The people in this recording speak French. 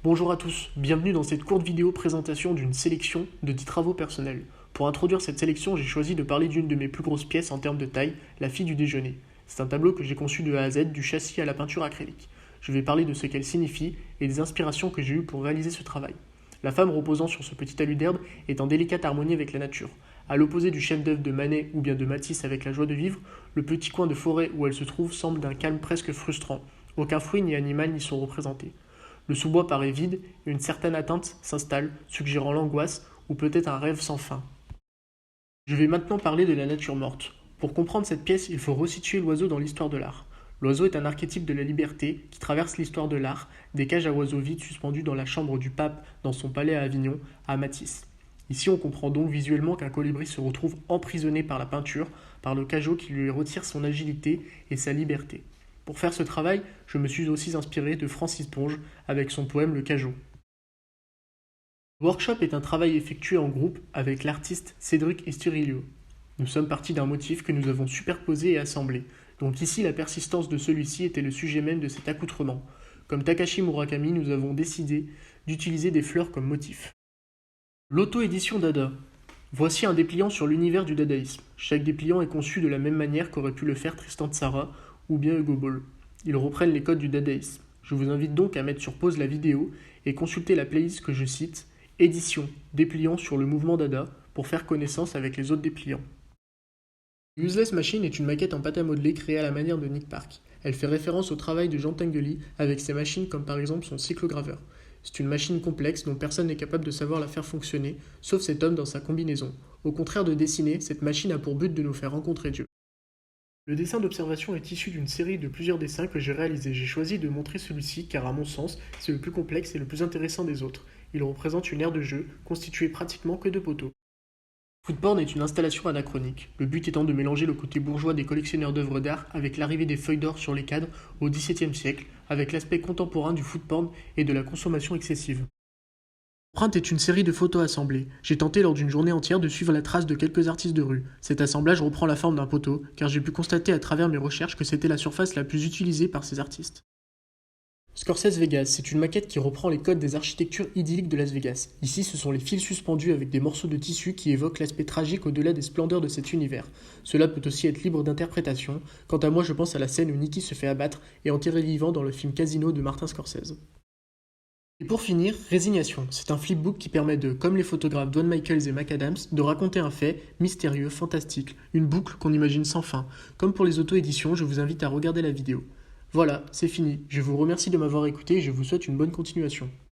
Bonjour à tous, bienvenue dans cette courte vidéo présentation d'une sélection de 10 travaux personnels. Pour introduire cette sélection, j'ai choisi de parler d'une de mes plus grosses pièces en termes de taille, la fille du déjeuner. C'est un tableau que j'ai conçu de A à Z, du châssis à la peinture acrylique. Je vais parler de ce qu'elle signifie et des inspirations que j'ai eues pour réaliser ce travail. La femme reposant sur ce petit talus d'herbe est en délicate harmonie avec la nature. À l'opposé du chef-d'œuvre de Manet ou bien de Matisse avec la joie de vivre, le petit coin de forêt où elle se trouve semble d'un calme presque frustrant. Aucun fruit ni animal n'y sont représentés. Le sous-bois paraît vide et une certaine atteinte s'installe, suggérant l'angoisse ou peut-être un rêve sans fin. Je vais maintenant parler de la nature morte. Pour comprendre cette pièce, il faut resituer l'oiseau dans l'histoire de l'art. L'oiseau est un archétype de la liberté qui traverse l'histoire de l'art, des cages à oiseaux vides suspendues dans la chambre du pape dans son palais à Avignon, à Matisse. Ici, on comprend donc visuellement qu'un colibri se retrouve emprisonné par la peinture, par le cajot qui lui retire son agilité et sa liberté. Pour faire ce travail, je me suis aussi inspiré de Francis Ponge avec son poème Le Cajot. Le workshop est un travail effectué en groupe avec l'artiste Cédric Estirillo. Nous sommes partis d'un motif que nous avons superposé et assemblé. Donc ici, la persistance de celui-ci était le sujet même de cet accoutrement. Comme Takashi Murakami, nous avons décidé d'utiliser des fleurs comme motif. L'auto-édition Dada. Voici un dépliant sur l'univers du dadaïsme. Chaque dépliant est conçu de la même manière qu'aurait pu le faire Tristan Tzara ou bien Hugo Boll. Ils reprennent les codes du dadaïsme. Je vous invite donc à mettre sur pause la vidéo et consulter la playlist que je cite, Édition, dépliant sur le mouvement Dada, pour faire connaissance avec les autres dépliants. Useless Machine est une maquette en pâte à modeler créée à la manière de Nick Park. Elle fait référence au travail de Jean Tinguely avec ses machines comme par exemple son cyclograveur. C'est une machine complexe dont personne n'est capable de savoir la faire fonctionner, sauf cet homme dans sa combinaison. Au contraire de dessiner, cette machine a pour but de nous faire rencontrer Dieu. Le dessin d'observation est issu d'une série de plusieurs dessins que j'ai réalisés. J'ai choisi de montrer celui-ci car à mon sens, c'est le plus complexe et le plus intéressant des autres. Il représente une aire de jeu constituée pratiquement que de poteaux. Footporn est une installation anachronique, le but étant de mélanger le côté bourgeois des collectionneurs d'œuvres d'art avec l'arrivée des feuilles d'or sur les cadres au XVIIe siècle, avec l'aspect contemporain du footporn et de la consommation excessive. L'empreinte est une série de photos assemblées. J'ai tenté lors d'une journée entière de suivre la trace de quelques artistes de rue. Cet assemblage reprend la forme d'un poteau, car j'ai pu constater à travers mes recherches que c'était la surface la plus utilisée par ces artistes. Scorsese Vegas, c'est une maquette qui reprend les codes des architectures idylliques de Las Vegas. Ici, ce sont les fils suspendus avec des morceaux de tissu qui évoquent l'aspect tragique au-delà des splendeurs de cet univers. Cela peut aussi être libre d'interprétation. Quant à moi, je pense à la scène où Nicky se fait abattre et enterrer vivant dans le film Casino de Martin Scorsese. Et pour finir, Résignation. C'est un flipbook qui permet de, comme les photographes Don Michaels et McAdams, de raconter un fait mystérieux, fantastique, une boucle qu'on imagine sans fin. Comme pour les auto-éditions, je vous invite à regarder la vidéo. Voilà, c'est fini. Je vous remercie de m'avoir écouté et je vous souhaite une bonne continuation.